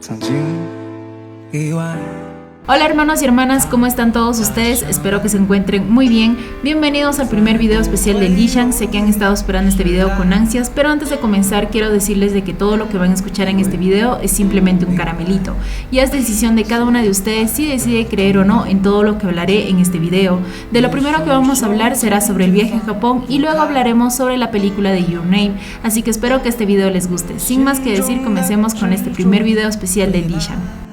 曾经意外。 Hola hermanos y hermanas, ¿cómo están todos ustedes? Espero que se encuentren muy bien. Bienvenidos al primer video especial de Lishan. Sé que han estado esperando este video con ansias, pero antes de comenzar quiero decirles de que todo lo que van a escuchar en este video es simplemente un caramelito. Ya es decisión de cada una de ustedes si decide creer o no en todo lo que hablaré en este video. De lo primero que vamos a hablar será sobre el viaje a Japón y luego hablaremos sobre la película de Your Name. Así que espero que este video les guste. Sin más que decir, comencemos con este primer video especial de Lishan.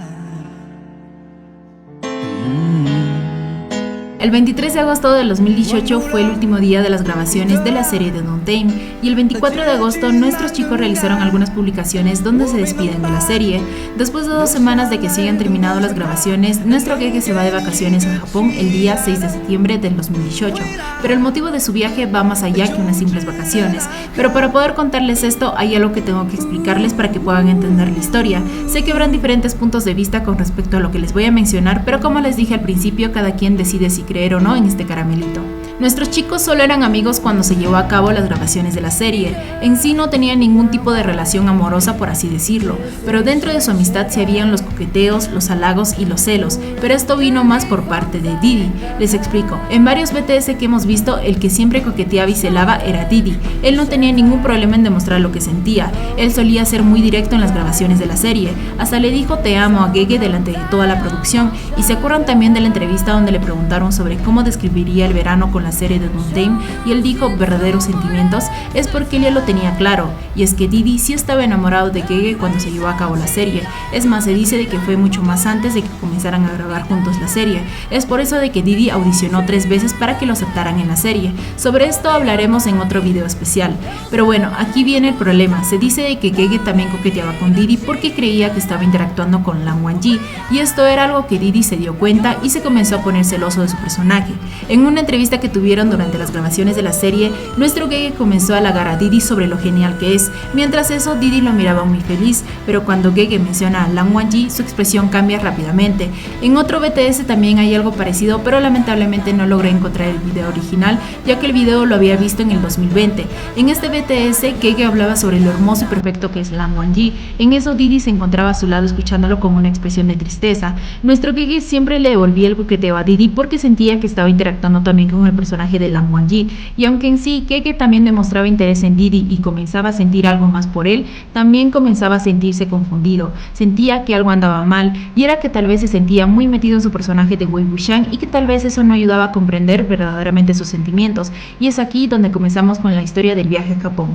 El 23 de agosto del 2018 fue el último día de las grabaciones de la serie de Downtime y el 24 de agosto nuestros chicos realizaron algunas publicaciones donde se despiden de la serie. Después de 2 semanas de que se hayan terminado las grabaciones, nuestro Gege se va de vacaciones a Japón el día 6 de septiembre del 2018, pero el motivo de su viaje va más allá que unas simples vacaciones. Pero para poder contarles esto hay algo que tengo que explicarles para que puedan entender la historia. Sé que habrán diferentes puntos de vista con respecto a lo que les voy a mencionar, pero como les dije al principio, cada quien decide si creer o no en este caramelito. Nuestros chicos solo eran amigos cuando se llevó a cabo las grabaciones de la serie. En sí no tenían ningún tipo de relación amorosa, por así decirlo, pero dentro de su amistad se habían los coqueteos, los halagos y los celos, pero esto vino más por parte de Didi. Les explico, en varios BTS que hemos visto, el que siempre coqueteaba y celaba era Didi. Él no tenía ningún problema en demostrar lo que sentía, él solía ser muy directo en las grabaciones de la serie, hasta le dijo te amo a Gege delante de toda la producción, y se acuerdan también de la entrevista donde le preguntaron sobre cómo describiría el verano con la serie de Downtime y él dijo verdaderos sentimientos. Es porque él ya lo tenía claro, y es que Didi sí estaba enamorado de Gege cuando se llevó a cabo la serie. Es más, se dice de que fue mucho más antes de que comenzaran a grabar juntos la serie. Es por eso de que Didi audicionó 3 veces para que lo aceptaran en la serie. Sobre esto hablaremos en otro video especial. Pero bueno, aquí viene el problema. Se dice de que Gege también coqueteaba con Didi porque creía que estaba interactuando con Lang Won-ji, y esto era algo que Didi se dio cuenta y se comenzó a poner celoso de su personaje. En una entrevista que tuvieron durante las grabaciones de la serie, nuestro Gege comenzó a halagar a Didi sobre lo genial que es. Mientras eso, Didi lo miraba muy feliz, pero cuando Gege menciona a Lang Won-ji, su expresión cambia rápidamente. En otro BTS también hay algo parecido, pero lamentablemente no logré encontrar el video original, ya que el video lo había visto en el 2020. En este BTS, Gege hablaba sobre lo hermoso y perfecto que es Lang Won-ji. En eso, Didi se encontraba a su lado escuchándolo con una expresión de tristeza. Nuestro Gege siempre le devolvía el coqueteo a Didi porque sentía que estaba interactuando también con el personaje de Lang Won-ji, y aunque en sí Gege también demostraba interés en Didi y comenzaba a sentir algo más por él, también comenzaba a sentirse confundido. Sentía que algo andaba mal, y era que tal vez se sentía muy metido en su personaje de Wei Wuxian y que tal vez eso no ayudaba a comprender verdaderamente sus sentimientos, y es aquí donde comenzamos con la historia del viaje a Japón.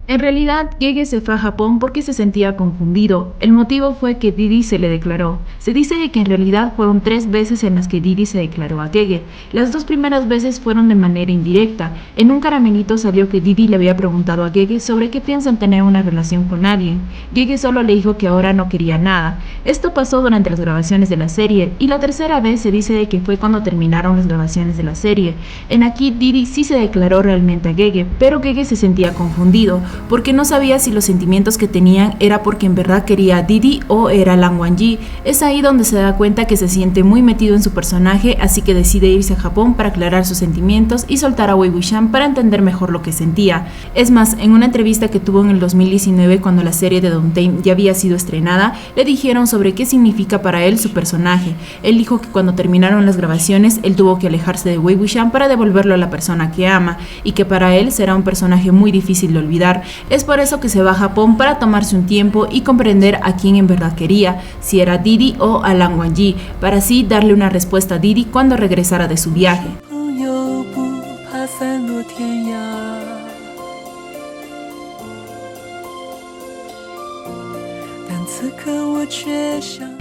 En realidad, Gege se fue a Japón porque se sentía confundido. El motivo fue que Didi se le declaró. Se dice que en realidad fueron 3 veces en las que Didi se declaró a Gege. Las 2 primeras veces fueron de manera indirecta. En un caramelito salió que Didi le había preguntado a Gege sobre qué piensan tener una relación con alguien. Gege solo le dijo que ahora no quería nada. Esto pasó durante las grabaciones de la serie, y la tercera vez se dice de que fue cuando terminaron las grabaciones de la serie. En aquí Didi sí se declaró realmente a Gege, pero Gege se sentía confundido, porque no sabía si los sentimientos que tenían era porque en verdad quería a Didi o era Lang Won-ji. Es ahí donde se da cuenta que se siente muy metido en su personaje, así que decide irse a Japón para aclarar sus sentimientos y soltar a Wei Wuxian para entender mejor lo que sentía. Es más, en una entrevista que tuvo en el 2019 cuando la serie de Downtime ya había sido estrenada, le dijeron sobre qué significa para él su personaje. Él dijo que cuando terminaron las grabaciones, él tuvo que alejarse de Wei Wuxian para devolverlo a la persona que ama, y que para él será un personaje muy difícil de olvidar. Es por eso que se va a Japón para tomarse un tiempo y comprender a quién en verdad quería, si era Didi o a Lang Won-ji, para así darle una respuesta a Didi cuando regresara de su viaje.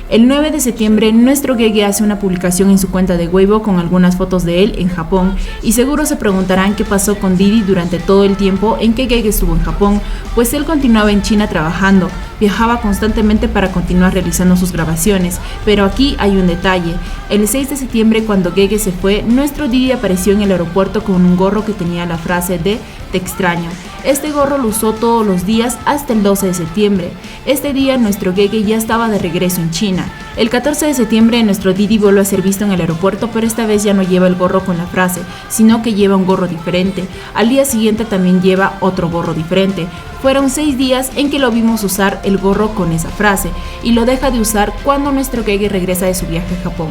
El 9 de septiembre, nuestro Gege hace una publicación en su cuenta de Weibo con algunas fotos de él en Japón, y seguro se preguntarán qué pasó con Didi durante todo el tiempo en que Gege estuvo en Japón, pues él continuaba en China trabajando. viajaba constantemente para continuar realizando sus grabaciones, pero aquí hay un detalle. El 6 de septiembre, cuando Gege se fue, nuestro Didi apareció en el aeropuerto con un gorro que tenía la frase de "Te extraño". Este gorro lo usó todos los días hasta el 12 de septiembre. Este día nuestro Gege ya estaba de regreso en China. El 14 de septiembre nuestro Didi vuelve a ser visto en el aeropuerto, pero esta vez ya no lleva el gorro con la frase, sino que lleva un gorro diferente. Al día siguiente también lleva otro gorro diferente. Fueron 6 días en que lo vimos usar el gorro con esa frase, y lo deja de usar cuando nuestro Gege regresa de su viaje a Japón.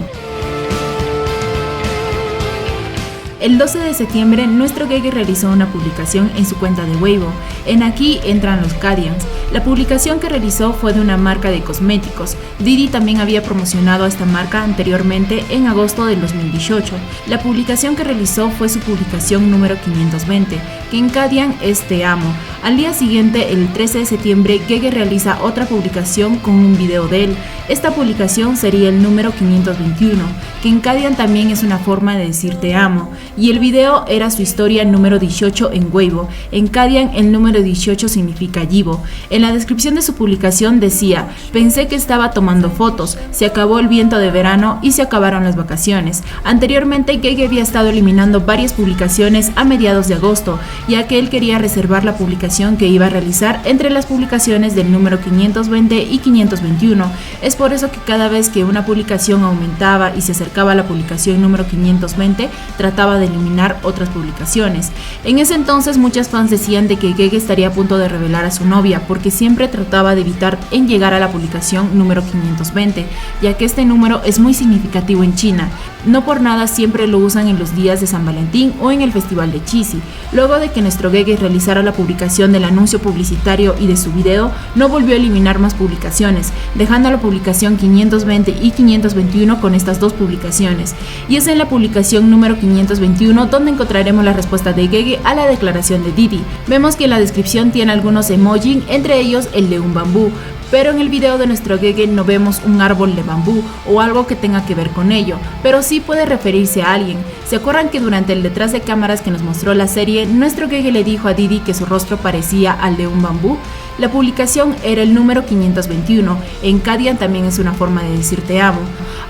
El 12 de septiembre, nuestro Gege realizó una publicación en su cuenta de Weibo. En aquí entran los Kadians. La publicación que realizó fue de una marca de cosméticos. Didi también había promocionado a esta marca anteriormente en agosto del 2018. La publicación que realizó fue su publicación número 520, que en Kadian es "Te amo". Al día siguiente, el 13 de septiembre, Gege realiza otra publicación con un video de él. Esta publicación sería el número 521, que en Kadian también es una forma de decir "te amo", y el video era su historia número 18 en Weibo. En Kadian el número 18 significa Yibo. En la descripción de su publicación decía: "Pensé que estaba tomando fotos, se acabó el viento de verano y se acabaron las vacaciones". Anteriormente, Gege había estado eliminando varias publicaciones a mediados de agosto, ya que él quería reservar la publicación que iba a realizar entre las publicaciones del número 520 y 521. Es por eso que cada vez que una publicación aumentaba y se acercaba a la publicación número 520, trataba de eliminar otras publicaciones. En ese entonces muchas fans decían de que Gege estaría a punto de revelar a su novia, porque siempre trataba de evitar en llegar a la publicación número 520, ya que este número es muy significativo en China. No por nada siempre lo usan en los días de San Valentín o en el festival de Qixi. Luego de que nuestro Gege realizara la publicación del anuncio publicitario y de su video, no volvió a eliminar más publicaciones, dejando la publicación 520 y 521 con estas dos publicaciones. Y es en la publicación número 521 donde encontraremos la respuesta de Gege a la declaración de Didi. Vemos que la descripción tiene algunos emojis, entre ellos el de un bambú, pero en el video de nuestro Gege no vemos un árbol de bambú o algo que tenga que ver con ello, pero sí puede referirse a alguien. ¿Se acuerdan que durante el detrás de cámaras que nos mostró la serie, nuestro Gege le dijo a Didi que su rostro parecía al de un bambú? La publicación era el número 521, en Kadian también es una forma de decir "te amo".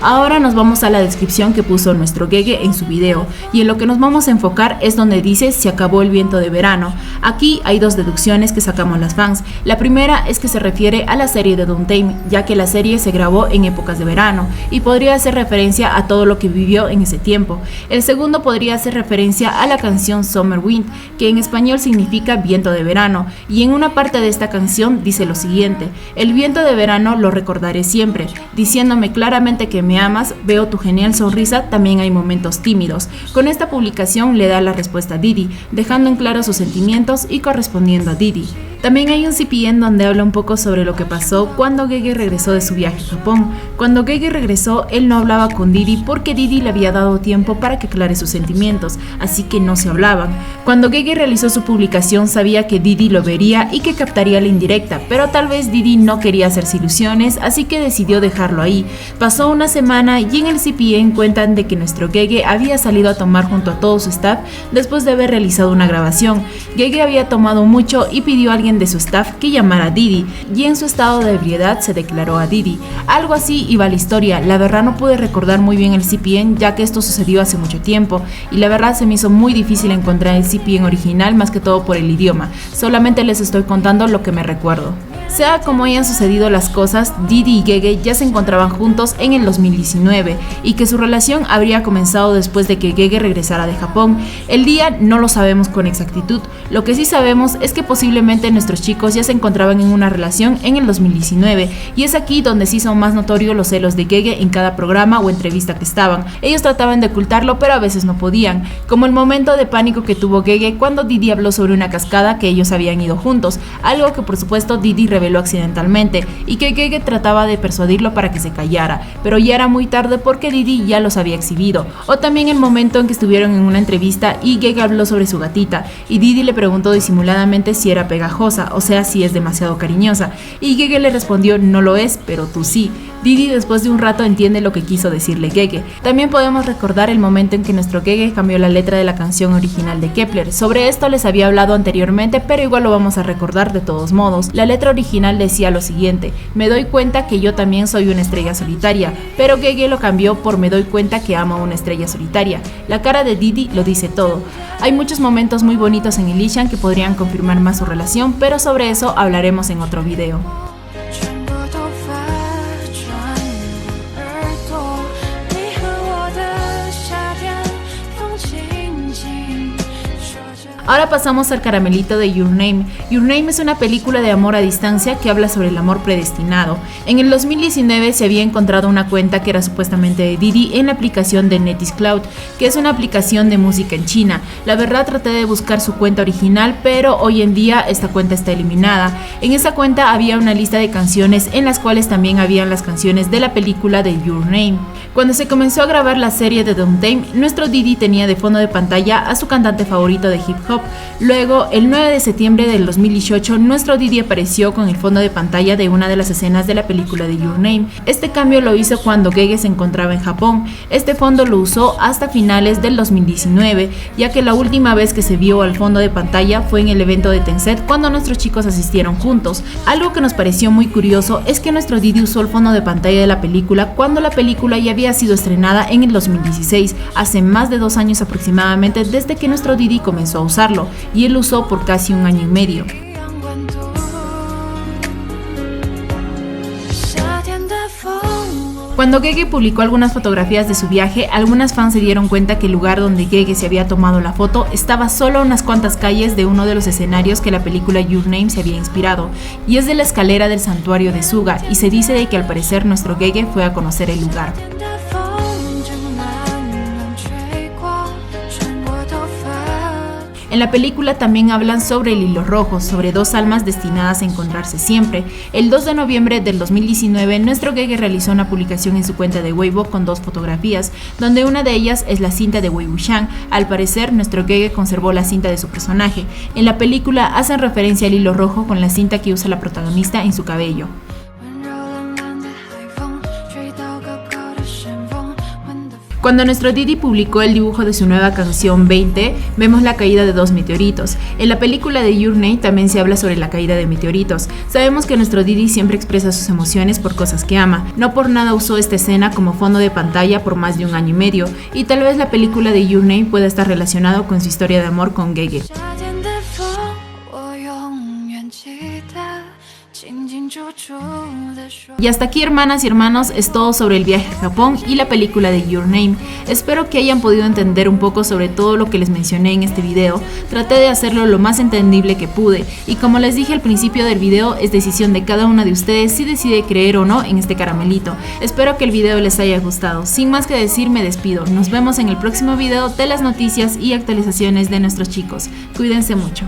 Ahora nos vamos a la descripción que puso nuestro Gege en su video, y en lo que nos vamos a enfocar es donde dice "se acabó el viento de verano". Aquí hay dos deducciones que sacamos las fans. La primera es que se refiere a la serie de Downtime, ya que la serie se grabó en épocas de verano, y podría hacer referencia a todo lo que vivió en ese tiempo. El segundo podría hacer referencia a la canción Summer Wind, que en español significa viento de verano, y en una parte de esta canción dice lo siguiente: "El viento de verano lo recordaré siempre, diciéndome claramente que me amas, veo tu genial sonrisa, también hay momentos tímidos". Con esta publicación le da la respuesta a Didi, dejando en claro sus sentimientos y correspondiendo a Didi. También hay un CPN donde habla un poco sobre lo que pasó cuando Gege regresó de su viaje a Japón. Cuando Gege regresó, él no hablaba con Didi porque Didi le había dado tiempo para que aclare sus sentimientos, así que no se hablaban. Cuando Gege realizó su publicación sabía que Didi lo vería y que captaría la indirecta, pero tal vez Didi no quería hacerse ilusiones, así que decidió dejarlo ahí. Pasó una semana y en el CPN cuentan de que nuestro Gege había salido a tomar junto a todo su staff después de haber realizado una grabación. Gege había tomado mucho y pidió a alguien de su staff que llamara a Didi, y en su estado de ebriedad se declaró a Didi. Algo así iba la historia. La verdad no pude recordar muy bien el CPN, ya que esto sucedió hace mucho tiempo, y la verdad se me hizo muy difícil encontrar el CPN original, más que todo por el idioma. Solamente les estoy contando lo que me recuerdo. Sea como hayan sucedido las cosas, Didi y Gege ya se encontraban juntos en el 2019 y que su relación habría comenzado después de que Gege regresara de Japón. El día no lo sabemos con exactitud, lo que sí sabemos es que posiblemente nuestros chicos ya se encontraban en una relación en el 2019, y es aquí donde se hizo más notorio los celos de Gege en cada programa o entrevista que estaban. Ellos trataban de ocultarlo, pero a veces no podían, como el momento de pánico que tuvo Gege cuando Didi habló sobre una cascada que ellos habían ido juntos, algo que por supuesto Didi reveló accidentalmente y que Gege trataba de persuadirlo para que se callara, pero ya era muy tarde porque Didi ya los había exhibido. O también el momento en que estuvieron en una entrevista y Gege habló sobre su gatita y Didi le preguntó disimuladamente si era pegajosa, o sea, si es demasiado cariñosa, y Gege le respondió: "No lo es, pero tú sí". Didi después de un rato entiende lo que quiso decirle Gege. También podemos recordar el momento en que nuestro Gege cambió la letra de la canción original de Kepler. Sobre esto les había hablado anteriormente, pero igual lo vamos a recordar de todos modos. La letra original original decía lo siguiente: me doy cuenta que yo también soy una estrella solitaria, pero Gege lo cambió por me doy cuenta que amo a una estrella solitaria. La cara de Didi lo dice todo. Hay muchos momentos muy bonitos en Illusion que podrían confirmar más su relación, pero sobre eso hablaremos en otro video. Ahora pasamos al caramelito de Your Name. Your Name es una película de amor a distancia que habla sobre el amor predestinado. En el 2019 se había encontrado una cuenta que era supuestamente de Didi en la aplicación de Netiscloud, que es una aplicación de música en China. La verdad traté de buscar su cuenta original, pero hoy en día esta cuenta está eliminada. En esa cuenta había una lista de canciones en las cuales también habían las canciones de la película de Your Name. Cuando se comenzó a grabar la serie de Downtime, nuestro Didi tenía de fondo de pantalla a su cantante favorito de hip hop. Luego, el 9 de septiembre del 2018, nuestro Didi apareció con el fondo de pantalla de una de las escenas de la película de Your Name. Este cambio lo hizo cuando Gege se encontraba en Japón. Este fondo lo usó hasta finales del 2019, ya que la última vez que se vio al fondo de pantalla fue en el evento de Tencent cuando nuestros chicos asistieron juntos. Algo que nos pareció muy curioso es que nuestro Didi usó el fondo de pantalla de la película cuando la película ya había sido estrenada en el 2016, hace más de 2 años aproximadamente desde que nuestro Didi comenzó a usarlo, y él usó por casi 1 año y medio. Cuando Gege publicó algunas fotografías de su viaje, algunas fans se dieron cuenta que el lugar donde Gege se había tomado la foto estaba solo a unas cuantas calles de uno de los escenarios que la película Your Name se había inspirado, y es de la escalera del santuario de Suga, y se dice de que al parecer nuestro Gege fue a conocer el lugar. En la película también hablan sobre el hilo rojo, sobre 2 almas destinadas a encontrarse siempre. El 2 de noviembre del 2019, nuestro Gege realizó una publicación en su cuenta de Weibo con 2 fotografías, donde una de ellas es la cinta de Wei Wuxian. Al parecer, nuestro Gege conservó la cinta de su personaje. En la película hacen referencia al hilo rojo con la cinta que usa la protagonista en su cabello. Cuando nuestro Didi publicó el dibujo de su nueva canción 20, vemos la caída de 2 meteoritos. En la película de Your Name también se habla sobre la caída de meteoritos. Sabemos que nuestro Didi siempre expresa sus emociones por cosas que ama. No por nada usó esta escena como fondo de pantalla por más de 1 año y medio, y tal vez la película de Your Name pueda estar relacionado con su historia de amor con Gege. Y hasta aquí, hermanas y hermanos, es todo sobre el viaje a Japón y la película de Your Name. Espero que hayan podido entender un poco sobre todo lo que les mencioné en este video. Traté de hacerlo lo más entendible que pude, y como les dije al principio del video, es decisión de cada una de ustedes si decide creer o no en este caramelito. Espero que el video les haya gustado. Sin más que decir, me despido. Nos vemos en el próximo video de las noticias y actualizaciones de nuestros chicos. Cuídense mucho.